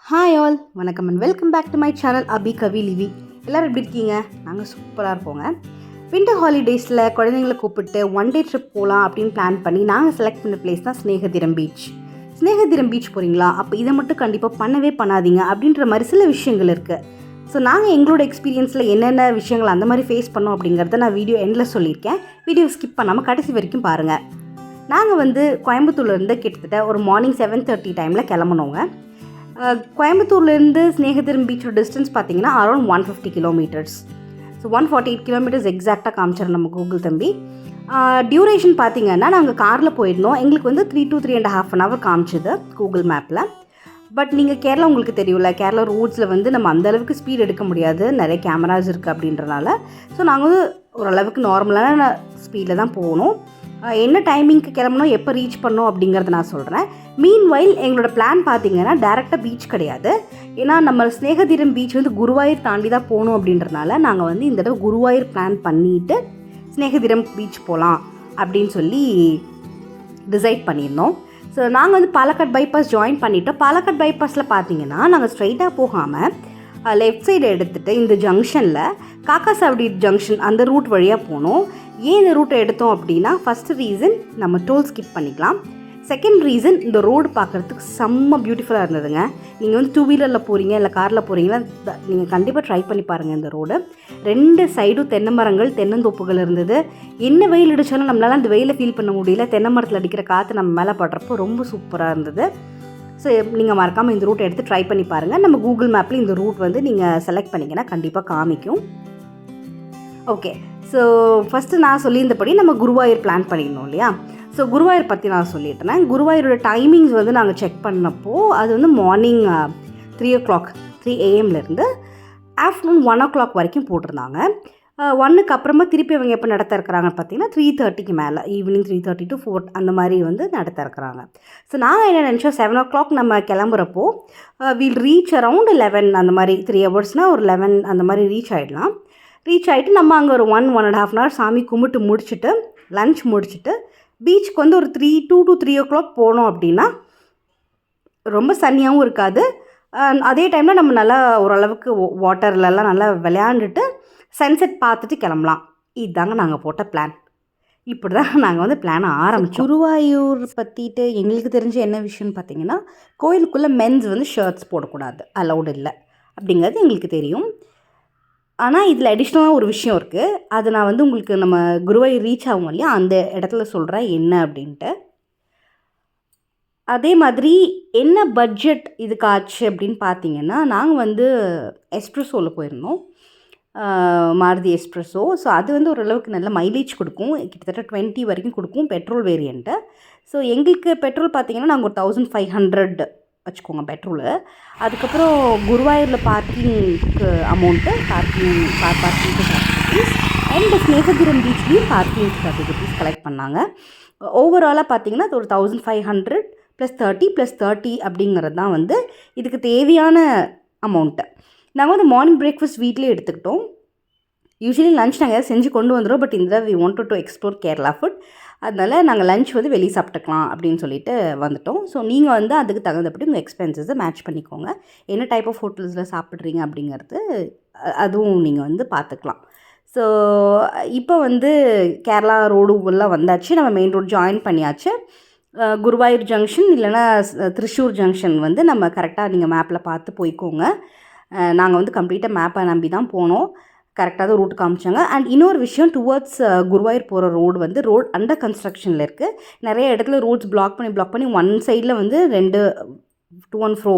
Hi all, வணக்கம் and welcome back to my channel Abi Kavi Livi. எல்லோரும் எப்படி இருக்கீங்க? நாங்கள் சூப்பராக இருப்போங்க. வின்டர் ஹாலிடேஸில் குழந்தைங்களை கூப்பிட்டு ஒன் டே ட்ரிப் போகலாம் அப்படின்னு பிளான் பண்ணி நாங்கள் செலக்ட் பண்ண பிளேஸ் தான் ஸ்னேகதீரம் பீச். ஸ்னேகதீரம் பீச் போகிறீங்களா? அப்போ இதை மட்டும் கண்டிப்பாக பண்ணவே பண்ணாதீங்க அப்படின்ற மாதிரி சில விஷயங்கள் இருக்குது. ஸோ நாங்கள் எங்களோட எக்ஸ்பீரியன்ஸில் என்னென்ன விஷயங்கள் அந்த மாதிரி ஃபேஸ் பண்ணோம் அப்படிங்கிறத நான் வீடியோ எண்டில் சொல்லியிருக்கேன். வீடியோ ஸ்கிப் பண்ணாமல் கடைசி வரைக்கும் பாருங்கள். நாங்கள் கோயம்புத்தூர்லேருந்து கிட்டத்தட்ட ஒரு மார்னிங் 7:30 டைமில் கிளம்புனோங்க. கோயம்புத்தூர்லேருந்து ஸ்னேகதீரம் பீச்சோட டிஸ்டன்ஸ் பார்த்தீங்கன்னா அரௌண்ட் 150 கிலோமீட்டர்ஸ். ஸோ 148 கிலோமீட்டர்ஸ் எக்ஸாக்டாக காமிச்சார் நம்ம கூகுள் தம்பி. டியூரேஷன் பார்த்தீங்கன்னா நாங்கள் காரில் போயிருந்தோம். எங்களுக்கு 3 to 3.5 hour காமிச்சிது கூகுள் மேப்பில். பட் நீங்கள் கேரளா உங்களுக்கு தெரியும்ல, கேரளா ரோட்ஸில் நம்ம அந்தளவுக்கு ஸ்பீட் எடுக்க முடியாது, நிறைய கேமராஸ் இருக்குது அப்படின்றனால. ஸோ நாங்கள் ஓரளவுக்கு நார்மலான ஸ்பீடில் தான் போகணும். என்ன டைமிங்க்கு கிளம்பணும், எப்போ ரீச் பண்ணோம் அப்படிங்கிறத நான் சொல்கிறேன். மீன்வைல் எங்களோட பிளான் பார்த்தீங்கன்னா டேரெக்டாக பீச் கிடையாது. ஏன்னா நம்ம ஸ்னேகதீரம் பீச் குருவாயூர் தாண்டி தான் போகணும் அப்படின்றனால நாங்கள் இந்த தடவை குருவாயூர் பிளான் பண்ணிவிட்டு ஸ்னேகதீரம் பீச் போகலாம் அப்படின்னு சொல்லி டிசைட் பண்ணியிருந்தோம். ஸோ நாங்கள் பாலக்காட் பைபாஸ் ஜாயின் பண்ணிவிட்டோம். பாலக்காட் பைபாஸில் பார்த்தீங்கன்னா நாங்கள் ஸ்ட்ரைட்டாக போகாமல் லெஃப்ட் சைடு எடுத்துகிட்டு இந்த ஜங்ஷனில் காக்காசாவடி ஜங்ஷன் அந்த ரூட் வழியாக போனோம். ஏன் இந்த ரூட்டை எடுத்தோம் அப்படின்னா, ஃபஸ்ட்டு ரீசன் நம்ம டோல் ஸ்கிப் பண்ணிக்கலாம். செகண்ட் ரீசன், இந்த ரோடு பார்க்குறதுக்கு செம்ம பியூட்டிஃபுல்லாக இருந்ததுங்க. நீங்கள் 2 வீலரில் போகிறீங்க இல்லை காரில் போகிறீங்கன்னா நீங்கள் கண்டிப்பாக ட்ரை பண்ணி பாருங்கள். இந்த ரோடு 2 சைடும் தென்னை மரங்கள், தென்னந்தோப்புகள் இருந்தது. என்ன வெயில் அடித்தாலும் நம்மளால் அந்த வெயிலை ஃபீல் பண்ண முடியல. தென்னை மரத்தில் அடிக்கிற காற்று நம்ம மேலே படுறப்போ ரொம்ப சூப்பராக இருந்தது. ஸோ நீங்கள் மறக்காமல் இந்த ரூட்டை எடுத்து ட்ரை பண்ணி பாருங்கள். நம்ம கூகுள் மேப்பில் இந்த ரூட் நீங்கள் செலக்ட் பண்ணிங்கன்னா கண்டிப்பாக காமிக்கும். ஓகே, ஸோ ஃபஸ்ட்டு நான் சொல்லியிருந்தபடி நம்ம குருவாயூர் பிளான் பண்ணியிருந்தோம் இல்லையா? ஸோ குருவாயூர் பற்றி நான் சொல்லிட்டேன். குருவாயூரோட டைமிங்ஸ் நாங்கள் செக் பண்ணப்போ அது morning 3 o'clock 3 AM afternoon 1 o'clock வரைக்கும் போட்டிருந்தாங்க. 1க்கு அப்புறமா திருப்பி அவங்க எப்போ நடத்த இருக்கிறாங்கன்னு பார்த்தீங்கன்னா 3:30க்கு மேலே, ஈவினிங் 3:30 to 4 அந்த மாதிரி நடத்த இருக்கிறாங்க. ஸோ நாங்கள் என்ன நினச்சோம், 7 o'clock நம்ம கிளம்புறப்போ வில் ரீச் அரவுண்ட் 11 அந்த மாதிரி. 3 hours ஒரு 11 அந்த மாதிரி ரீச் ஆகிடலாம். ரீச் ஆகிட்டு நம்ம அங்கே ஒரு 1.5 hour சாமி கும்பிட்டு முடிச்சுட்டு லன்ச் முடிச்சுட்டு பீச்சுக்கு ஒரு 2 to 3 o'clock போனோம் அப்படின்னா ரொம்ப சன்னியாகவும் இருக்காது. அதே டைமில் நம்ம நல்லா ஓரளவுக்கு வாட்டர்லலாம் நல்லா விளையாண்டுட்டு சன்செட் பார்த்துட்டு கிளம்பலாம். இதுதாங்க நாங்கள் போட்ட பிளான். இப்படி தான் நாங்கள் பிளானை ஆரம்பித்தோம். குருவாயூர் பற்றிட்டு எங்களுக்கு தெரிஞ்ச என்ன விஷயம்னு பார்த்தீங்கன்னா, கோயிலுக்குள்ளே மென்ஸ் ஷர்ட்ஸ் போடக்கூடாது, அலௌடு இல்லை அப்படிங்கிறது எங்களுக்கு தெரியும். ஆனால் இதில் அடிஷ்னலாக ஒரு விஷயம் இருக்குது. அது நான் உங்களுக்கு நம்ம குருவாயூர் ரீச் ஆகும் இல்லையா, அந்த இடத்துல சொல்கிறேன் என்ன அப்படின்ட்டு. அதே மாதிரி என்ன பட்ஜெட் இதுக்கு ஆச்சு அப்படின்னு பார்த்தீங்கன்னா, நாங்கள் எஸ்ப்ரெஸோவில் போயிருந்தோம், மாருதி எஸ்ப்ரெஸோ. ஸோ அது ஓரளவுக்கு நல்ல மைலேஜ் கொடுக்கும், கிட்டத்தட்ட 20 வரைக்கும் கொடுக்கும், பெட்ரோல் வேரியண்ட்டு. ஸோ எங்களுக்கு பெட்ரோல் பார்த்தீங்கன்னா நாங்கள் ஒரு 1500 வச்சுக்கோங்க பெட்ரோலு. அதுக்கப்புறம் குருவாயூரில் பார்க்கிங்க்கு அமௌண்ட்டு, பார்க்கிங்க்கு 30 அண்ட் ஸ்னேகதீரம் பீச்லேயும் பார்க்கிங் 30 கலெக்ட் பண்ணாங்க. ஓவராலாக பார்த்தீங்கன்னா அது ஒரு 1500 + 30 + 30 அப்படிங்கிறது தான் இதுக்கு தேவையான அமௌண்ட்டு. நாங்கள் மார்னிங் பிரேக்ஃபாஸ்ட் வீட்டிலே எடுத்துக்கிட்டோம். யூஸ்வலி லன்ச் நாங்கள் எதாவது செஞ்சு கொண்டு வந்துடுவோம். பட் இந்த we wanted to explore Kerala food. அதனால் நாங்கள் லன்ச் வெளியே சாப்பிட்டுக்கலாம் அப்படின்னு சொல்லிட்டு வந்துட்டோம். ஸோ நீங்கள் அதுக்கு தகுந்தபடி உங்கள் எக்ஸ்பென்சஸை மேட்ச் பண்ணிக்கோங்க. என்ன டைப் ஆஃப் ஹோட்டல்ஸில் சாப்பிட்றீங்க அப்படிங்கிறது அதுவும் நீங்கள் பார்த்துக்கலாம். ஸோ இப்போ கேரளா ரோடு எல்லாம் வந்தாச்சு. நம்ம மெயின் ரோடு ஜாயின் பண்ணியாச்சு. குருவாயூர் ஜங்ஷன் இல்லைனா திருச்சூர் ஜங்ஷன் நம்ம கரெக்டாக நீங்கள் மேப்பில் பார்த்து போய்க்கோங்க. நாங்கள் கம்ப்ளீட்டாக மேப்பை நம்பி தான் போனோம். கரெக்டாக தான் ரூட் காமிச்சாங்க. அண்ட் இன்னொரு விஷயம், டுவர்ட்ஸ் குருவாயூர் போகிற ரோடு ரோட் அண்டர் கன்ஸ்ட்ரக்ஷனில் இருக்குது. நிறைய இடத்துல ரோட்ஸ் பிளாக் பண்ணி ஒன் சைடில் 2 to and fro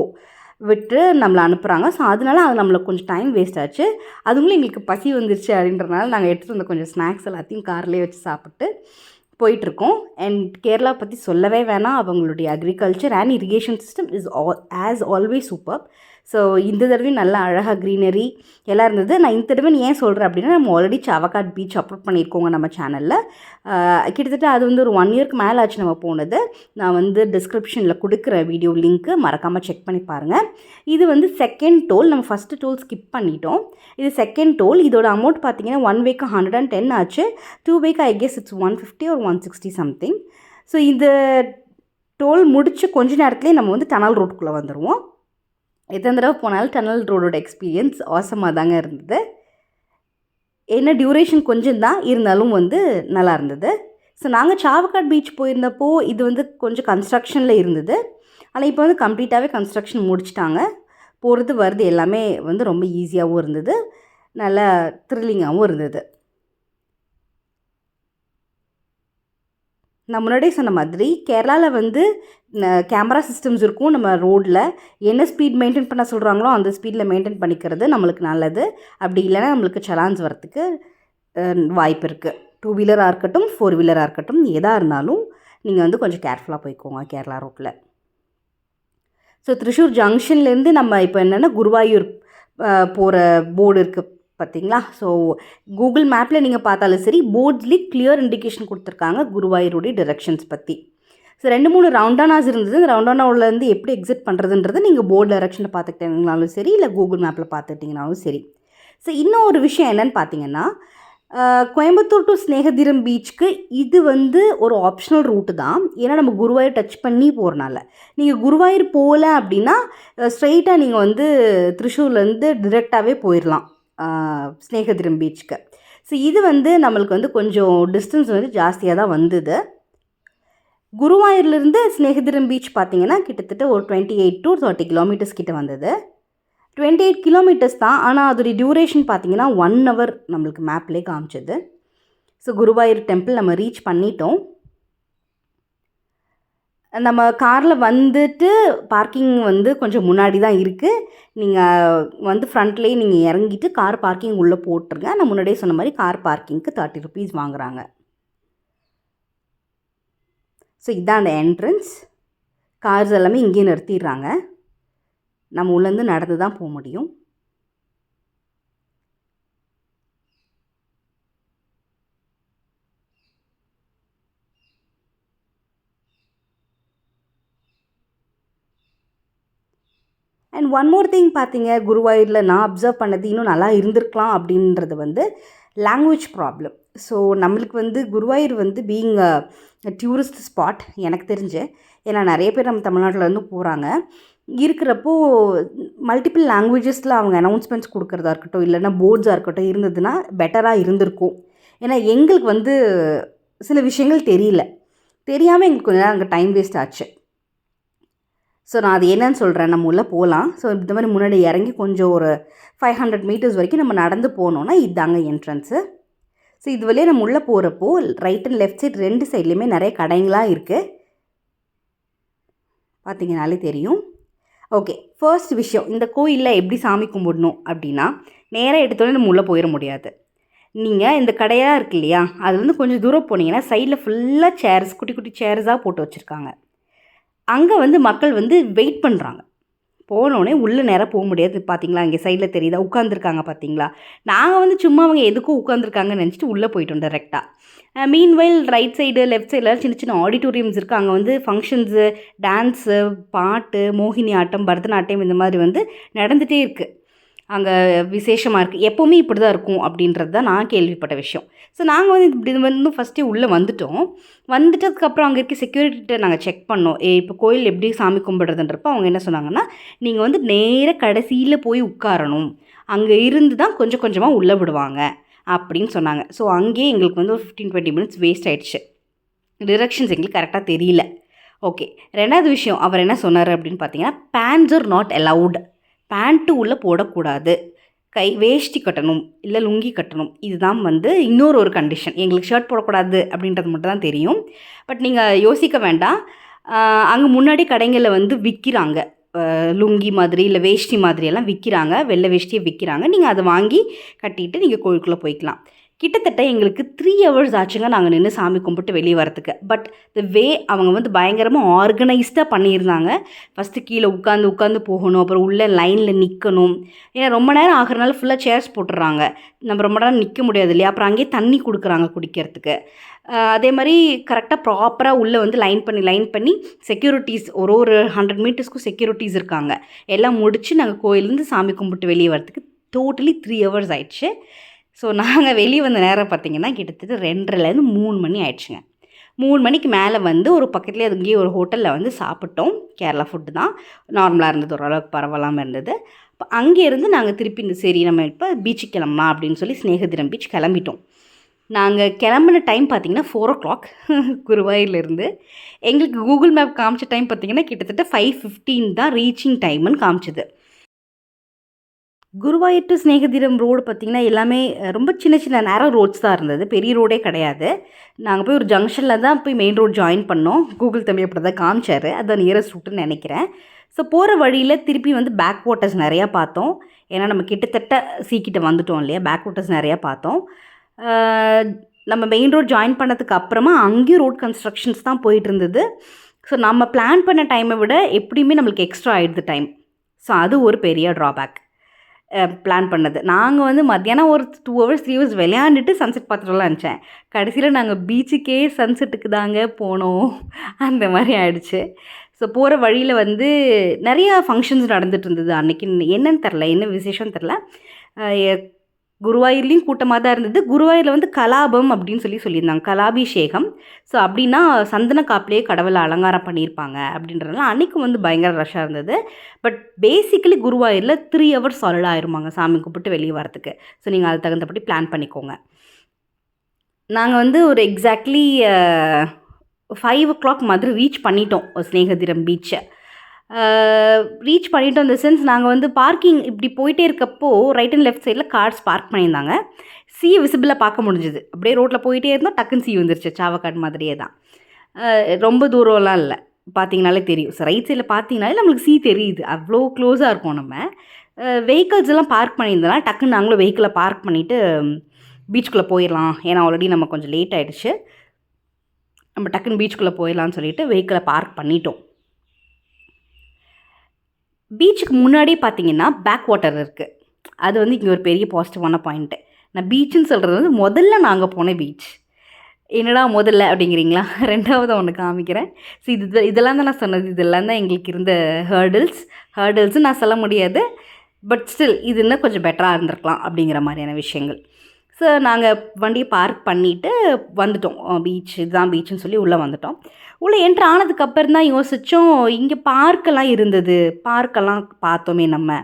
விட்டு நம்மளை அனுப்புகிறாங்க. ஸோ அதனால அது நம்மளுக்கு கொஞ்சம் டைம் வேஸ்ட் ஆச்சு. அதுங்களும் எங்களுக்கு பசி வந்துருச்சு அப்படின்றனால நாங்கள் எடுத்துகிட்டு வந்த கொஞ்சம் ஸ்நாக்ஸ் எல்லாத்தையும் கார்லேயே வச்சு சாப்பிட்டு போயிட்டுருக்கோம். அண்ட் கேரளா பற்றி சொல்லவே வேணாம். அவங்களுடைய agriculture and irrigation system is as always super. So இந்த தடவையும் நல்லா அழகாக க்ரீனரி எல்லாம் இருந்தது. நான் இந்த தடவை ஏன் சொல்கிறேன் அப்படின்னா, நம்ம ஆல்ரெடி சாவக்காட் பீச் அப்லோட் பண்ணியிருக்கோங்க நம்ம சேனலில். கிட்டத்தட்ட அது ஒரு 1 yearக்கு மேலே ஆச்சு நம்ம போனது. நான் டிஸ்கிரிப்ஷனில் கொடுக்குற வீடியோ லிங்க்கு மறக்காமல் செக் பண்ணி பாருங்கள். இது செகண்ட் டோல். நம்ம ஃபஸ்ட்டு டோல் ஸ்கிப் பண்ணிட்டோம். இது செகண்ட் டோல். இதோட அமௌண்ட் பார்த்தீங்கன்னா 1 wayக்கு 110 ஆச்சு. 2 wayக்கு I guess it's 150 or 160 something. So இந்த டோல் முடித்து கொஞ்ச நேரத்துலேயே நம்ம டனல் ரோட்டுக்குள்ளே வந்துடுவோம். எத்தனை தடவை போனாலும் டனல் ரோடோட எக்ஸ்பீரியன்ஸ் ஆசமாக தாங்க இருந்தது. என்ன டியூரேஷன் கொஞ்சம் தான் இருந்தாலும் வந்து நல்லா இருந்தது. ஸோ நாங்கள் சாவக்காட் பீச் போயிருந்தப்போ இது வந்து கொஞ்சம் கன்ஸ்ட்ரக்ஷனில் இருந்தது. ஆனால் இப்போ வந்து கம்ப்ளீட்டாகவே கன்ஸ்ட்ரக்ஷன் முடிச்சிட்டாங்க. போகிறது வருது எல்லாமே வந்து ரொம்ப ஈஸியாகவும் இருந்தது, நல்லா த்ரில்லிங்காகவும் இருந்தது. நான் முன்னாடியே சொன்ன மாதிரி கேரளாவில் வந்து கேமரா சிஸ்டம்ஸ் இருக்கும். நம்ம ரோட்டில் என்ன ஸ்பீட் மெயின்டைன் பண்ண சொல்கிறாங்களோ அந்த ஸ்பீடில் மெயின்டைன் பண்ணிக்கிறது நம்மளுக்கு நல்லது. அப்படி இல்லைன்னா நம்மளுக்கு சலான்ஸ் வரத்துக்கு வாய்ப்பு இருக்குது. 2 வீலராக இருக்கட்டும் 4 வீலராக இருக்கட்டும் எதாக இருந்தாலும் நீங்கள் வந்து கொஞ்சம் கேர்ஃபுல்லாக போய்க்கோங்க கேரளா ரோட்டில். ஸோ திருச்சூர் ஜங்ஷன்லேருந்து நம்ம இப்போ என்னென்னா குருவாயூர் போகிற போர்டு இருக்குது பார்த்தீங்களா. ஸோ கூகுள் மேப்பில் நீங்கள் பார்த்தாலும் சரி போர்ட்ஸ்லேயே கிளியர் இண்டிகேஷன் கொடுத்துருக்காங்க குருவாயூருடைய டிரெக்ஷன்ஸ் பற்றி. ஸோ 2-3 ரவுண்டானாஸ் இருந்தது. இந்த ரவுண்டானாவிலேருந்து எப்படி எக்ஸிட் பண்ணுறதுன்றது நீங்கள் போர்டு டைரெக்ஷனில் பார்த்துக்கிட்டீங்கனாலும் சரி, இல்லை கூகுள் மேப்பில் பார்த்துக்கிட்டிங்கனாலும் சரி. ஸோ இன்னும் ஒரு விஷயம் என்னென்னு பார்த்தீங்கன்னா, கோயம்புத்தூர் டு ஸ்னேகதீரம் பீச்சுக்கு இது வந்து ஒரு ஆப்ஷனல் ரூட்டு தான். ஏன்னா நம்ம குருவாயூர் டச் பண்ணி போகிறனால. நீங்கள் குருவாயூர் போகல அப்படின்னா ஸ்ட்ரெயிட்டாக நீங்கள் வந்து திருச்சூர்லேருந்து டிரெக்டாகவே போயிடலாம் ஸ்னேகதீரம் பீச்சுக்கு. ஸோ இது வந்து நம்மளுக்கு வந்து கொஞ்சம் டிஸ்டன்ஸ் வந்து ஜாஸ்தியாக தான் வந்தது. குருவாயூர்லேருந்து ஸ்னேகதீரம் பீச் பார்த்திங்கன்னா கிட்டத்தட்ட ஒரு 28 to 30 கிலோமீட்டர்ஸ் கிட்ட வந்தது. 28 கிலோமீட்டர்ஸ் தான், ஆனால் அதோடைய டியூரேஷன் பார்த்திங்கன்னா 1 hour நம்மளுக்கு மேப்லேயே காமிச்சது. ஸோ குருவாயூர் டெம்பிள் நம்ம ரீச் பண்ணிட்டோம். நம்ம காரில் வந்துட்டு பார்க்கிங் வந்து கொஞ்சம் முன்னாடி தான் இருக்குது. நீங்கள் வந்து ஃப்ரண்ட்லேயே நீங்கள் இறங்கிட்டு கார் பார்க்கிங் உள்ளே போட்டுருங்க. நான் முன்னாடியே சொன்ன மாதிரி கார் பார்க்கிங்க்கு 30 rupees வாங்குகிறாங்க. ஸோ இதுதான் அந்த என்ட்ரன்ஸ். கார்ஸ் எல்லாமே இங்கேயே நிறுத்திடுறாங்க. நம்ம உள்ளேருந்து நடந்து தான் போக முடியும். அண்ட் ஒன் மோர் திங் பார்த்தீங்க, குருவாயூரில் நான் அப்சர்வ் பண்ணது இன்னும் நல்லா இருந்திருக்கலாம் அப்படின்றது வந்து லாங்குவேஜ் ப்ராப்ளம். ஸோ நம்மளுக்கு வந்து குருவாயூர் வந்து பீயிங் டூரிஸ்ட் ஸ்பாட் எனக்கு தெரிஞ்சு, ஏன்னா நிறைய பேர் நம்ம தமிழ்நாட்டிலேருந்து போகிறாங்க. இருக்கிறப்போ மல்டிபிள் லாங்குவேஜஸில் அவங்க அனௌன்ஸ்மெண்ட்ஸ் கொடுக்குறதா இருக்கட்டும், இல்லைன்னா போர்ட்ஸாக இருக்கட்டும் இருந்ததுன்னா பெட்டராக இருந்திருக்கும். ஏன்னா எங்களுக்கு வந்து சில விஷயங்கள் தெரியாமல் எங்களுக்கு கொஞ்சம் நேரம் அங்கே டைம் வேஸ்ட் ஆச்சு. ஸோ நான் அது என்னன்னு சொல்கிறேன், நம்ம உள்ளே போகலாம். ஸோ இந்த மாதிரி முன்னாடி இறங்கி கொஞ்சம் ஒரு 500 மீட்டர்ஸ் வரைக்கும் நம்ம நடந்து போனோன்னா இதுதாங்க என்ட்ரன்ஸு. ஸோ இது வழியாக நம்ம உள்ளே போகிறப்போ ரைட் அண்ட் லெஃப்ட் சைட் 2 சைட்லேயுமே நிறைய கடைங்களாக இருக்குது, பார்த்தீங்கனாலே தெரியும். ஓகே, ஃபர்ஸ்ட் விஷயம், இந்த கோயிலில் எப்படி சாமி கும்பிடணும் அப்படின்னா, நேராக எடுத்தோடனே நம்ம உள்ளே போயிட முடியாது. நீங்கள் இந்த கடையாக இருக்கு இல்லையா, அது வந்து கொஞ்சம் தூரம் போனீங்கன்னா சைடில் ஃபுல்லாக சேர்ஸ், குட்டி குட்டி சேர்ஸாக போட்டு வச்சுருக்காங்க. அங்கே வந்து மக்கள் வந்து வெயிட் பண்ணுறாங்க. போனோடனே உள்ளே நேராக போக முடியாது. பார்த்தீங்களா, இங்கே சைடில் தெரியுதா உட்காந்துருக்காங்க பார்த்தீங்களா. நாங்கள் வந்து சும்மா அவங்க எதுக்கும் உட்காந்துருக்காங்கன்னு நினச்சிட்டு உள்ளே போயிட்டோம் டேரெக்டாக. மீன்வைல் ரைட் சைடு லெஃப்ட் சைடில் சின்ன சின்ன ஆடிட்டோரியம்ஸ் இருக்குது. அங்கே வந்து ஃபங்க்ஷன்ஸு, டான்ஸு, பாட்டு, மோகினி ஆட்டம், பரதநாட்டியம் இந்த மாதிரி வந்து நடந்துகிட்டே இருக்குது. அங்கே விசேஷமாக இருக்குது. எப்போவுமே இப்படி தான் இருக்கும் அப்படின்றது தான் நான் கேள்விப்பட்ட விஷயம். ஸோ நாங்கள் வந்து இப்படி வந்து ஃபஸ்ட்டே உள்ளே வந்துட்டோம். வந்துட்டதுக்கப்புறம் அங்கே இருக்க செக்யூரிட்டிகிட்ட நாங்கள் செக் பண்ணோம், இப்போ கோயில் எப்படி சாமி கும்பிடுறதுன்றப்போ அவங்க என்ன சொன்னாங்கன்னா, நீங்கள் வந்து நேராக கடைசியில் போய் உட்காரணும், அங்கே இருந்து தான் கொஞ்சம் கொஞ்சமாக உள்ளே விடுவாங்க அப்படின்னு சொன்னாங்க. ஸோ அங்கேயே எங்களுக்கு வந்து ஒரு 15-20 minutes வேஸ்ட் ஆகிடுச்சு. டிரெக்ஷன்ஸ் எங்களுக்கு கரெக்டாக தெரியல. ஓகே, ரெண்டாவது விஷயம் அவர் என்ன சொன்னார் அப்படின்னு பார்த்தீங்கன்னா, pants are not allowed. Pant உள்ளே போடக்கூடாது, வேஷ்டி கட்டணும் இல்லை லுங்கி கட்டணும். இதுதான் வந்து இன்னொரு கண்டிஷன். எங்களுக்கு ஷர்ட் போடக்கூடாது அப்படின்றது மட்டும் தான் தெரியும். பட் நீங்கள் யோசிக்க வேண்டாம், அங்கே முன்னாடி கடைங்களில் வந்து விற்கிறாங்க லுங்கி மாதிரி இல்லை வேஷ்டி மாதிரியெல்லாம் விற்கிறாங்க, வெள்ளை வேஷ்டியை விற்கிறாங்க. நீங்கள் அதை வாங்கி கட்டிட்டு நீங்கள் கோயிலுக்குள்ளே போய்க்கலாம். கிட்டத்தட்ட எங்களுக்கு 3 hours ஆச்சுங்க நாங்கள் நின்று சாமி கும்பிட்டு வெளியே வரத்துக்கு. பட் த வே அவங்க வந்து பயங்கரமாக ஆர்கனைஸ்டாக பண்ணியிருந்தாங்க. ஃபஸ்ட்டு கீழே உட்காந்து போகணும், அப்புறம் உள்ளே லைனில் நிற்கணும். ஏன்னா ரொம்ப நேரம் ஆகிறனால ஃபுல்லாக சேர்ஸ் போட்டுடுறாங்க, நம்ம ரொம்ப நேரம் நிற்க முடியாது இல்லையா. அப்புறம் அங்கேயே தண்ணி கொடுக்குறாங்க குடிக்கிறதுக்கு. அதே மாதிரி கரெக்டாக ப்ராப்பராக உள்ளே வந்து லைன் பண்ணி செக்யூரிட்டிஸ் ஒரு 100 மீட்டர்ஸ்க்கும் செக்யூரிட்டிஸ் இருக்காங்க. எல்லாம் முடித்து நாங்கள் கோயிலேருந்து சாமி கும்பிட்டு வெளியே வரத்துக்கு டோட்டலி 3 hours ஆயிடுச்சு. ஸோ நாங்கள் வெளியே வந்த நேரம் பார்த்திங்கன்னா கிட்டத்தட்ட 2:30லேருந்து 3 மணி ஆயிடுச்சுங்க. 3 மணிக்கு மேலே வந்து ஒரு பக்கத்துலேயே அங்கேயே ஒரு ஹோட்டலில் வந்து சாப்பிட்டோம். கேரளா ஃபுட்டு தான். நார்மலாக இருந்தது, ஓரளவுக்கு பரவாயில்லாமல் இருந்தது. இப்போ அங்கேருந்து நாங்கள் திருப்பி சரி நம்ம இப்போ பீச்சுக்கு கிளம்பலாம் அப்படின்னு சொல்லி ஸ்நேகதீரம் பீச் கிளம்பிட்டோம். நாங்கள் கிளம்புன டைம் பார்த்திங்கன்னா 4:00 குருவாயூர்லேருந்து. எங்களுக்கு கூகுள் மேப் காமிச்ச டைம் பார்த்திங்கன்னா கிட்டத்தட்ட 5:15 தான் ரீச்சிங் டைமுன்னு காமிச்சது. குருவாயூர் டு ஸ்நேகதீரம் ரோடு பார்த்திங்கன்னா எல்லாமே ரொம்ப சின்ன சின்ன நேரோ ரோட்ஸ் தான் இருந்தது, பெரிய ரோடே கிடையாது. நாங்கள் போய் ஒரு ஜங்ஷனில் தான் போய் மெயின் ரோட் ஜாயின் பண்ணோம். கூகுள் தம்பி அப்படி தான் காமிச்சார், அதுதான் நியரஸ்ட் ரூட்டுன்னு நினைக்கிறேன். ஸோ போகிற வழியில் திருப்பி வந்து பேக் வாட்டர்ஸ் நிறையா பார்த்தோம். ஏன்னா நம்ம கிட்டத்தட்ட சீக்கிட்ட வந்துட்டோம் இல்லையா, பேக் வாட்டர்ஸ் நிறையா பார்த்தோம். நம்ம மெயின் ரோட் ஜாயின் பண்ணதுக்கு அப்புறமா அங்கேயும் ரோட் கன்ஸ்ட்ரக்ஷன்ஸ் தான் போயிட்டு இருந்தது. ஸோ நம்ம பிளான் பண்ண டைமை விட எப்படியுமே நம்மளுக்கு எக்ஸ்ட்ரா ஆகிடுது டைம். ஸோ அது ஒரு பெரிய ட்ராபேக் பிளான் பண்ணது. நாங்கள் வந்து மத்தியானம் ஒரு 2 hours 3 hours விளையாண்டுட்டு சன்செட் பார்த்துட்டுலாம் இருந்துச்சேன். கடைசியில் நாங்கள் பீச்சுக்கே சன்செட்டுக்கு தாங்க போனோம். அந்த மாதிரி ஆயிடுச்சு. ஸோ போகிற வழியில் வந்து நிறையா ஃபங்க்ஷன்ஸ் நடந்துகிட்டு இருந்தது அன்றைக்கி. என்னன்னு தெரில, என்ன விசேஷம்னு தெரில. குருவாயூர்லேயும் கூட்டமாக தான் இருந்தது. குருவாயூரில் வந்து கலாபம் அப்படின்னு சொல்லியிருந்தாங்க, கலாபிஷேகம். ஸோ அப்படின்னா சந்தன காப்பிலே கடவுளை அலங்காரம் பண்ணியிருப்பாங்க அப்படின்றதுனால அன்றைக்கும் வந்து பயங்கர ரஷ்ஷாக இருந்தது. பட் பேசிக்கலி குருவாயூரில் 3 hours சாலிடாக ஆயிருமாங்க சாமி கும்பிட்டு வெளியே வரத்துக்கு. ஸோ நீங்கள் அதுக்கு தகுந்தபடி பிளான் பண்ணிக்கோங்க. நாங்கள் வந்து ஒரு எக்ஸாக்ட்லி 5 o'clock மாதிரி ரீச் பண்ணிட்டோம் ஸ்நேகதீரம் பீச்சை. ரீச் பண்ணிட்டோம். இந்த சென்ஸ் நாங்கள் வந்து பார்க்கிங் இப்படி போயிட்டே இருக்கப்போ ரைட் அண்ட் லெஃப்ட் சைடில் கார்ஸ் பார்க் பண்ணியிருந்தாங்க. சீயை விசிபிளாக பார்க்க முடிஞ்சுது. அப்படியே ரோட்டில் போயிட்டே இருந்தோம், டக்குன்னு சீ வந்துருச்சு. சாவக்காடு மாதிரியே தான், ரொம்ப தூரம்லாம் இல்லை, பார்த்தீங்கனாலே தெரியும். ஸோ ரைட் சைடில் பார்த்தீங்கனாலே நம்மளுக்கு சீ தெரியுது, அவ்வளோ க்ளோஸாக இருக்கும். நம்ம வெஹிக்கல்ஸ் எல்லாம் பார்க் பண்ணியிருந்தோம்னா டக்குன்னு நாங்களும் வெஹிக்கிளை பார்க் பண்ணிவிட்டு பீச்சுக்குள்ளே போயிடலாம். ஏன்னா ஆல்ரெடி நம்ம கொஞ்சம் லேட் ஆகிடுச்சு, நம்ம டக்குன்னு பீச்சுக்குள்ளே போயிடலான்னு சொல்லிட்டு வெஹிக்கிளை பார்க் பண்ணிட்டோம். பீச்சுக்கு முன்னாடியே பார்த்தீங்கன்னா பேக் வாட்டர் இருக்குது. அது வந்து இங்கே ஒரு பெரிய பாசிட்டிவான பாயிண்ட்டு. நான் பீச்சுன்னு சொல்கிறது வந்து முதல்ல நாங்கள் போன பீச். என்னடா முதல்ல அப்படிங்கிறீங்களா? 2வது ஒன்று காமிக்கிறேன். ஸோ இதெல்லாம் தான் நான் சொன்னது. இதெல்லாம் தான் எங்களுக்கு இருந்த ஹேர்டில்ஸு நான் சொல்ல முடியாது. பட் ஸ்டில் இது இன்னும் கொஞ்சம் பெட்டராக இருந்திருக்கலாம் அப்படிங்கிற மாதிரியான விஷயங்கள். ஸோ நாங்கள் வண்டியை பார்க் பண்ணிவிட்டு வந்துட்டோம். பீச் இதுதான் பீச்சுன்னு சொல்லி உள்ளே வந்துட்டோம். உள்ளே என்ட்ரு ஆனதுக்கப்புறம் தான் யோசித்தோம், இங்கே பார்க்கெல்லாம் இருந்தது, பார்க்கெல்லாம் பார்த்தோமே நம்ம,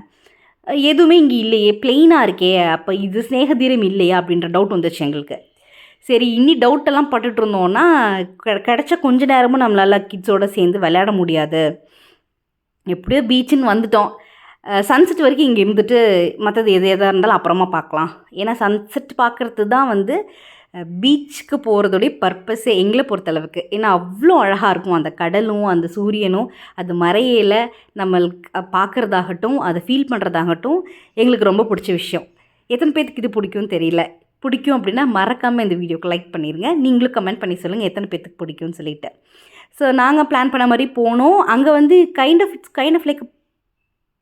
எதுவுமே இங்கே இல்லையே, பிளெயினாக இருக்கே, அப்போ இது ஸ்நேகதீரம் இல்லையா அப்படின்ற டவுட் வந்துச்சு எங்களுக்கு. சரி இன்னி டவுட்டெல்லாம் பட்டுட்டு இருந்தோன்னா கிடச்ச கொஞ்ச நேரமும் நம்மளால் கிட்ஸோடு சேர்ந்து விளையாட முடியாது. எப்படியோ பீச்சுன்னு வந்துட்டோம். சன்செட் வரைக்கும் இங்கே இருந்துட்டு மற்றது எதாக இருந்தாலும் அப்புறமா பார்க்கலாம். ஏன்னா சன்செட் பார்க்குறது தான் வந்து பீச்சுக்கு போகிறதோடைய பர்பஸே எங்களை பொறுத்தளவுக்கு. ஏன்னா அவ்வளோ அழகாக இருக்கும் அந்த கடலும் அந்த சூரியனும் அது மறையில் நம்மளுக்கு பார்க்குறதாகட்டும், அதை ஃபீல் பண்ணுறதாகட்டும் எங்களுக்கு ரொம்ப பிடிச்ச விஷயம். எத்தனை பேர்த்துக்கு இது பிடிக்கும்னு தெரியல. பிடிக்கும் அப்படின்னா மறக்காமல் இந்த வீடியோக்கு லைக் பண்ணிடுங்க. நீங்களும் கமெண்ட் பண்ணி சொல்லுங்கள் எத்தனை பேர்த்துக்கு பிடிக்கும்னு சொல்லிட்டு. ஸோ நாங்கள் பிளான் பண்ண மாதிரி போனோம். அங்கே வந்து கைண்ட் ஆஃப் லைக்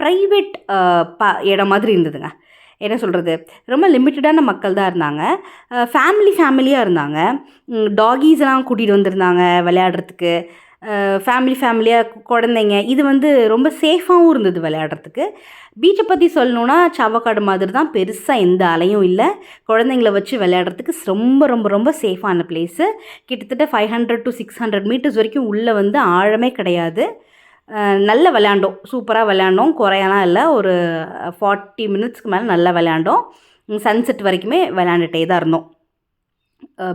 ப்ரைவேட் இடம் மாதிரி இருந்ததுங்க. என்ன சொல்கிறது, ரொம்ப லிமிட்டடான மக்கள் தான் இருந்தாங்க. ஃபேமிலியாக இருந்தாங்க. டாகீஸ்லாம் கூட்டிகிட்டு வந்திருந்தாங்க விளையாடுறதுக்கு. ஃபேமிலியாக குழந்தைங்க, இது வந்து ரொம்ப சேஃபாகவும் இருந்தது விளையாடுறதுக்கு. பீச்சை பற்றி சொல்லணுன்னா சாவக்காடு மாதிரி தான், பெருசாக எந்த அலையும் இல்லை. குழந்தைங்கள வச்சு விளையாடுறதுக்கு ரொம்ப ரொம்ப ரொம்ப சேஃபான பிளேஸு. கிட்டத்தட்ட 500 to 600 meters வரைக்கும் உள்ளே வந்து ஆழமே கிடையாது. நல்ல விளையாண்டோம், சூப்பராக விளையாண்டோம், குறையெல்லாம் இல்லை. ஒரு 40 minutesக்கு மேலே நல்லா விளையாண்டோம். சன்செட் வரைக்குமே விளையாண்டுட்டே தான் இருந்தோம்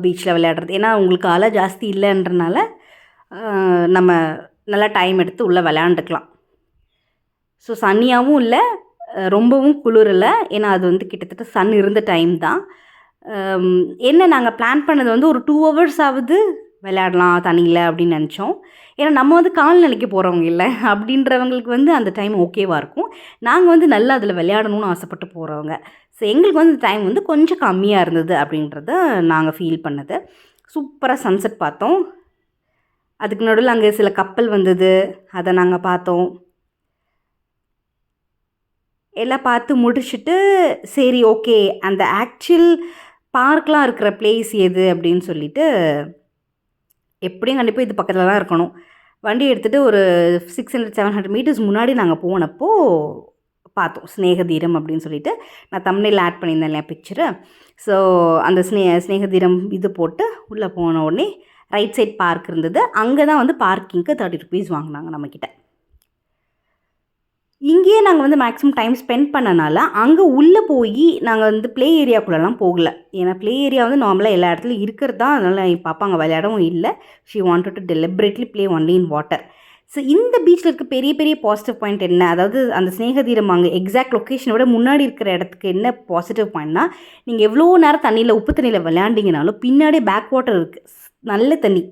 பீச்சில் விளையாடுறது. ஏன்னா உங்களுக்கு அலை ஜாஸ்தி இல்லைன்றனால நம்ம நல்லா டைம் எடுத்து உள்ளே விளையாண்டுக்கலாம். ஸோ சன்னியாகவும் இல்லை, ரொம்பவும் குளிர் இல்லை. ஏன்னா அது வந்து கிட்டத்தட்ட சன் இருந்த டைம் தான். என்ன நாங்கள் பிளான் பண்ணது வந்து ஒரு 2 hours ஆகுது விளையாடலாம் தண்ணியில் அப்படின்னு நினச்சோம். ஏன்னா நம்ம வந்து கால்நடைக்கு போகிறவங்க இல்லை, அப்படின்றவங்களுக்கு வந்து அந்த டைம் ஓகேவாக இருக்கும். நாங்கள் வந்து நல்லா அதில் விளையாடணும்னு ஆசைப்பட்டு போகிறவங்க. ஸோ எங்களுக்கு வந்து டைம் வந்து கொஞ்சம் கம்மியாக இருந்தது அப்படின்றத நாங்கள் ஃபீல் பண்ணது. சூப்பராக சன்செட் பார்த்தோம். அதுக்கு நடுவில் அங்கே சில கப்பல் வந்தது, அதை நாங்கள் பார்த்தோம். எல்லாம் பார்த்து முடிச்சுட்டு சரி ஓகே அந்த ஆக்சுவல் பார்க்லாம் இருக்கிற பிளேஸ் எது அப்படின்னு சொல்லிட்டு, எப்படியும் கண்டிப்பாக இது பக்கத்தில் தான் இருக்கணும். வண்டி எடுத்துகிட்டு ஒரு 600-700 meters முன்னாடி நாங்கள் போனப்போ பார்த்தோம் ஸ்நேகதீரம் அப்படின்னு சொல்லிட்டு. நான் தம்ப்நெயில் ஆட் பண்ணியிருந்தேன் இல்லையா பிக்சரு. ஸோ அந்த ஸ்நேகதீரம் இது போட்டு உள்ளே போன உடனே ரைட் சைட் பார்க் இருந்தது. அங்கே தான் வந்து பார்க்கிங்க்கு 30 ருபீஸ் வாங்கினாங்க நம்மக்கிட்ட. இங்கேயே நாங்கள் வந்து மேக்ஸிமம் டைம் ஸ்பெண்ட் பண்ணனால அங்கே உள்ளே போய் நாங்கள் வந்து ப்ளே ஏரியாக்குள்ளெல்லாம் போகல. ஏன்னா ப்ளே ஏரியா வந்து நார்மலாக எல்லா இடத்துலையும் இருக்கிறது தான். அதனால் என் பாப்பா அங்கே விளையாடவும் இல்லை. She wanted to deliberately play only in water. So இந்த பீச்சில் இருக்க பெரிய பெரிய பாசிட்டிவ் பாயிண்ட் என்ன, அதாவது அந்த ஸ்நேகதீரம் அங்கே எக்ஸாக்ட் லொக்கேஷனை விட முன்னாடி இருக்கிற இடத்துக்கு என்ன பாசிட்டிவ் பாயிண்ட்னா, நீங்கள் எவ்வளோ நேரம் தண்ணியில் உப்பு தண்ணியில் விளையாண்டிங்கனாலும் பின்னாடியே பேக் வாட்டர் இருக்குது, நல்ல தண்ணி,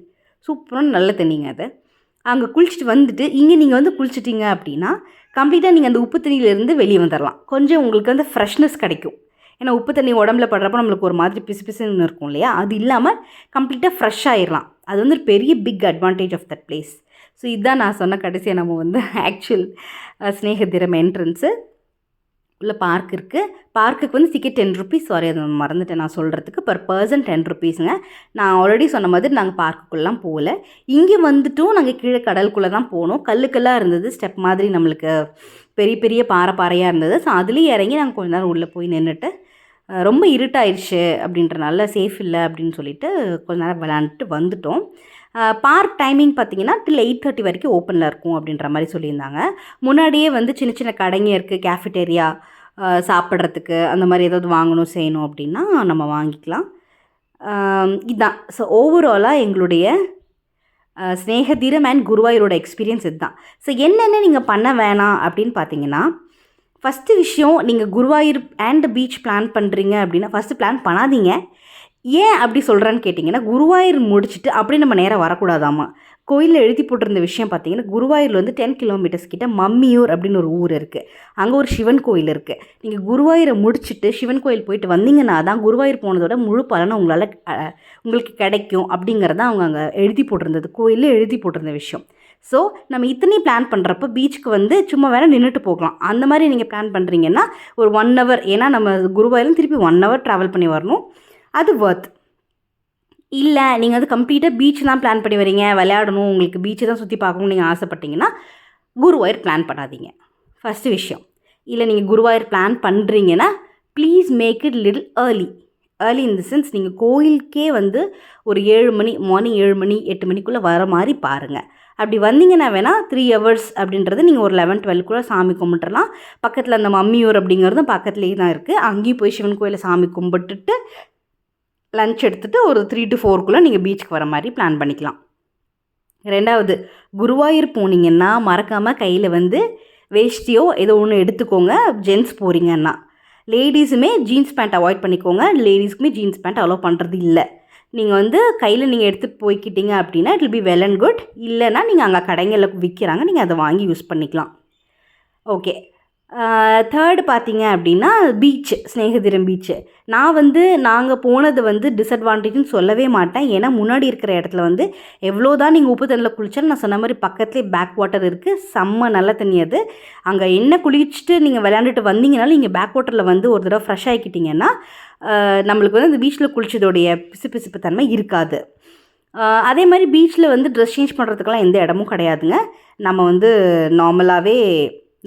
சூப்பரான நல்ல தண்ணிங்க அது. அங்கே குளிச்சுட்டு வந்துட்டு இங்கே நீங்கள் வந்து குளிச்சிட்டிங்க அப்படின்னா கம்ப்ளீட்டாக நீங்கள் அந்த உப்பு தண்ணியிலேருந்து வெளியே வந்துடலாம். கொஞ்சம் உங்களுக்கு வந்து ஃப்ரெஷ்னஸ் கிடைக்கும். ஏன்னா உப்பு தண்ணி உடம்புல படுறப்போ நம்மளுக்கு ஒரு மாதிரி பிசு பிசுன்னு இருக்கும் இல்லையா, அது இல்லாமல் கம்ப்ளீட்டாக ஃப்ரெஷ் ஆகிடலாம். அது வந்து ஒரு பெரிய big advantage of that place. So இதுதான் நான் சொன்ன கடைசியாக நம்ம வந்து ஆக்சுவல் ஸ்நேகதீரம் என்ட்ரன்ஸு. உள்ள பார்க் இருக்குது. பார்க்குக்கு வந்து டிக்கெட் 10 ருபீஸ். சாரி, அதை மறந்துட்டேன் நான் சொல்கிறதுக்கு. Per person 10 ருபீஸுங்க. நான் ஆல்ரெடி சொன்ன மாதிரி நாங்கள் பார்க்குக்குள்ளெலாம் போகல. இங்கே வந்துட்டும் நாங்கள் கீழே கடலுக்குள்ளே தான் போனோம். கல்லுக்கெல்லாம் இருந்தது, ஸ்டெப் மாதிரி நம்மளுக்கு பெரிய பெரிய பாறையாக இருந்தது. ஸோ அதுலேயும் இறங்கி நாங்கள் கொஞ்ச நேரம் உள்ளே போய் நின்றுட்டு, ரொம்ப இருட்டாயிடுச்சு அப்படின்றனால சேஃப் இல்லை அப்படின்னு சொல்லிட்டு கொஞ்ச நேரம் விளையாண்டுட்டு வந்துட்டோம். பார்க் டைமிங் பார்த்திங்கன்னா டில் 8:30 வரைக்கும் ஓப்பனில் இருக்கும் அப்படின்ற மாதிரி சொல்லியிருந்தாங்க. முன்னாடியே வந்து சின்ன சின்ன கடைங்க இருக்குது, கேஃபிட்டேரியா, சாப்பிட்றதுக்கு அந்த மாதிரி ஏதாவது வாங்கணும் செய்யணும் அப்படின்னா நம்ம வாங்கிக்கலாம். இதுதான். ஸோ ஓவராலாக எங்களுடைய ஸ்நேகதீரம் அண்ட் குருவாயூரோட எக்ஸ்பீரியன்ஸ் இதுதான். ஸோ என்னென்ன நீங்கள் பண்ண வேணாம் அப்படின்னு பார்த்தீங்கன்னா, ஃபஸ்ட்டு விஷயம், நீங்கள் குருவாயூர் அண்ட் பீச் பிளான் பண்ணுறீங்க அப்படின்னா ஃபஸ்ட்டு பிளான் பண்ணாதீங்க. ஏன் அப்படி சொல்கிறேன்னு கேட்டிங்கன்னா, குருவாயூர் முடிச்சுட்டு அப்படி நம்ம நேராக வரக்கூடாதாம்மா. கோயிலில் எழுதி போட்டிருந்த விஷயம் பார்த்தீங்கன்னா, குருவாயூரில் வந்து 10 கிலோமீட்டர்ஸ் கிட்ட மம்மியூர் அப்படின்னு ஒரு ஊர் இருக்குது. அங்கே ஒரு சிவன் கோயில் இருக்குது. நீங்கள் குருவாயூரை முடிச்சுட்டு சிவன் கோயில் போயிட்டு வந்தீங்கன்னா தான் குருவாயூர் போனதோட முழு பலனை உங்களுக்கு கிடைக்கும் அப்படிங்கிறத அவங்க அங்கே எழுதி போட்டிருந்தது, கோயிலில் எழுதி போட்டிருந்த விஷயம். ஸோ நம்ம இத்தனையும் பிளான் பண்ணுறப்போ பீச்சுக்கு வந்து சும்மா வேணால் நின்றுட்டு போகலாம். அந்த மாதிரி நீங்கள் பிளான் பண்ணுறீங்கன்னா ஒரு 1 hour, ஏன்னா நம்ம குருவாயூரில் திருப்பி 1 hour ட்ராவல் பண்ணி வரணும், அது வர்த். இல்லை நீங்கள் வந்து கம்ப்ளீட்டாக பீச் தான் பிளான் பண்ணி வரீங்க, விளையாடணும், உங்களுக்கு பீச்சை தான் சுற்றி பார்க்கணும்னு நீங்கள் ஆசைப்பட்டீங்கன்னா குருவாயூர் பிளான் பண்ணாதீங்க. ஃபஸ்ட்டு விஷயம். இல்லை நீங்கள் குருவாயூர் பிளான் பண்ணுறீங்கன்னா please make it little early in the sense, நீங்கள் கோயிலுக்கே வந்து ஒரு 7 மணி, மார்னிங் 7 மணி 8 மணிக்குள்ளே வர மாதிரி பாருங்கள். அப்படி வந்தீங்கன்னா வேணால் 3 hours அப்படின்றது நீங்கள் ஒரு 11-12 சாமி கும்பிட்டுறலாம். பக்கத்தில் அந்த மம்மியூர் அப்படிங்கிறதும் பக்கத்துலேயே தான் இருக்குது. அங்கேயும் போய் சிவன் கோயிலில் சாமி கும்பிட்டுட்டு லன்ச் எடுத்துகிட்டு ஒரு 3 to 4 நீங்கள் பீச்சுக்கு வர மாதிரி பிளான் பண்ணிக்கலாம். ரெண்டாவது, குருவாயூர் போனீங்கன்னா மறக்காமல் கையில் வந்து வேஷ்டியோ ஏதோ ஒன்று எடுத்துக்கோங்க. ஜென்ட்ஸ் போகிறீங்கன்னா, லேடிஸுமே ஜீன்ஸ் பேண்ட் அவாய்ட் பண்ணிக்கோங்க. லேடிஸ்க்குமே ஜீன்ஸ் பேண்ட் அலோவ் பண்ணுறது இல்லை. நீங்கள் வந்து கையில் நீங்கள் எடுத்துகிட்டு போய்க்கிட்டீங்க அப்படின்னா it will be well and good. இல்லைன்னா நீங்கள் அங்கே கடைங்களில் விற்கிறாங்க, நீங்கள் அதை வாங்கி யூஸ் பண்ணிக்கலாம். ஓகே. தேர்டு பார்த்தீங்க அப்படின்னா பீச்சு, ஸ்நேகதீரம் பீச்சு. நாங்கள் போனது வந்து டிஸ்அட்வான்டேஜ்னு சொல்லவே மாட்டேன். ஏன்னா முன்னாடி இருக்கிற இடத்துல வந்து எவ்வளோ தான் நீங்கள் உப்பு தண்ணியில் குளிச்சாலும் நான் சொன்ன மாதிரி பக்கத்துலேயே பேக் வாட்டர் இருக்குது, செம்ம நல்ல தண்ணி அது. அங்கே என்ன குளிச்சுட்டு நீங்கள் விளையாண்டுட்டு வந்தீங்கனாலும் நீங்கள் பேக் வாட்டரில் வந்து ஒரு தடவை ஃப்ரெஷ் ஆகிக்கிட்டிங்கன்னா நம்மளுக்கு வந்து அந்த பீச்சில் குளிச்சதோடைய பிசுப்பு தன்மை இருக்காது. அதே மாதிரி பீச்சில் வந்து ட்ரெஸ் சேஞ்ச் பண்ணுறதுக்கெல்லாம் எந்த இடமும் கிடையாதுங்க. நம்ம வந்து நார்மலாகவே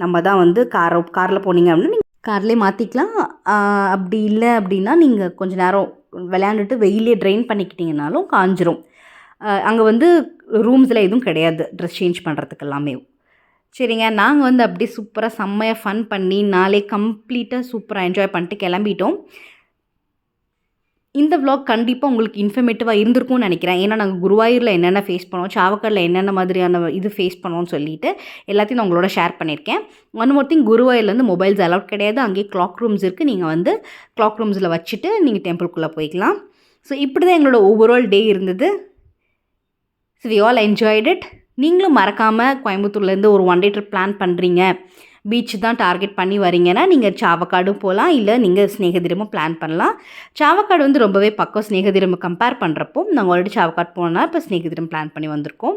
நம்ம தான் வந்து காரில் போனீங்க அப்படின்னா நீங்கள் கார்லேயே மாற்றிக்கலாம். அப்படி இல்லை அப்படின்னா நீங்கள் கொஞ்சம் நேரம் விளையாண்டுட்டு வெயிலே ட்ரெயின் பண்ணிக்கிட்டிங்கனாலும் காஞ்சிரும். அங்கே வந்து ரூம்ஸில் எதுவும் கிடையாது ட்ரெஸ் சேஞ்ச் பண்ணுறதுக்கு எல்லாமே. சரிங்க, நாங்கள் வந்து அப்படியே சூப்பராக செம்மையாக ஃபன் பண்ணி நாளே கம்ப்ளீட்டாக சூப்பராக என்ஜாய் பண்ணிட்டு கிளம்பிட்டோம். இந்த vlog கண்டிப்பாக உங்களுக்கு இன்ஃபர்மேட்டிவாக இருந்திருக்கும்னு நினைக்கிறேன். ஏன்னா நாங்கள் குருவாயூரில் என்னென்ன ஃபேஸ் பண்ணோம், சாவக்காடில் என்னென்ன மாதிரியான இது ஃபேஸ் பண்ணோம்னு சொல்லிட்டு எல்லாத்தையும் நான் உங்களோட ஷேர் பண்ணியிருக்கேன். ஒன் மோர் திங், குருவாயூரில் வந்து மொபைல்ஸ் அலௌட் கிடையாது. அங்கேயே கிளாக் ரூம்ஸ் இருக்குது. நீங்கள் வந்து கிளாக் ரூம்ஸில் வச்சுட்டு நீங்கள் டெம்பிள்குள்ளே போய்க்கலாம். ஸோ இப்படி தான் எங்களோட ஓவரால் டே இருந்தது. So we all enjoyed it. நீங்களும் மறக்காமல் கோயம்புத்தூர்லேருந்து ஒரு 1 day ட்ரிப் பிளான் பண்ணுறீங்க, பீச் தான் டார்கெட் பண்ணி வரீங்கன்னா நீங்கள் சாவக்காடும் போகலாம், இல்லை நீங்கள் ஸ்நேகதீரமும் பிளான் பண்ணலாம். சாவக்காடு வந்து ரொம்பவே பக்கம் ஸ்நேகதீரம் கம்பேர் பண்ணுறப்போ. நாங்கள் ஆல்ரெடி சாவக்காடு போனால் இப்போ ஸ்நேகதீரம் பிளான் பண்ணி வந்திருக்கோம்.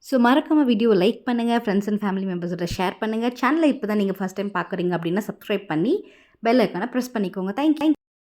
ஸோ மறக்காமல் வீடியோ லைக் பண்ணுங்கள், ஃப்ரெண்ட்ஸ் அண்ட் ஃபேமிலி மெம்பர்ஸோட ஷேர் பண்ணுங்கள். சேனலை இப்போ தான் நீங்கள் ஃபஸ்ட் டைம் பார்க்குறீங்க அப்படின்னா சப்ஸ்கிரைப் பண்ணி பெல் ஐக்கானை ப்ரெஸ் பண்ணிக்கோங்க. தேங்க்யூ.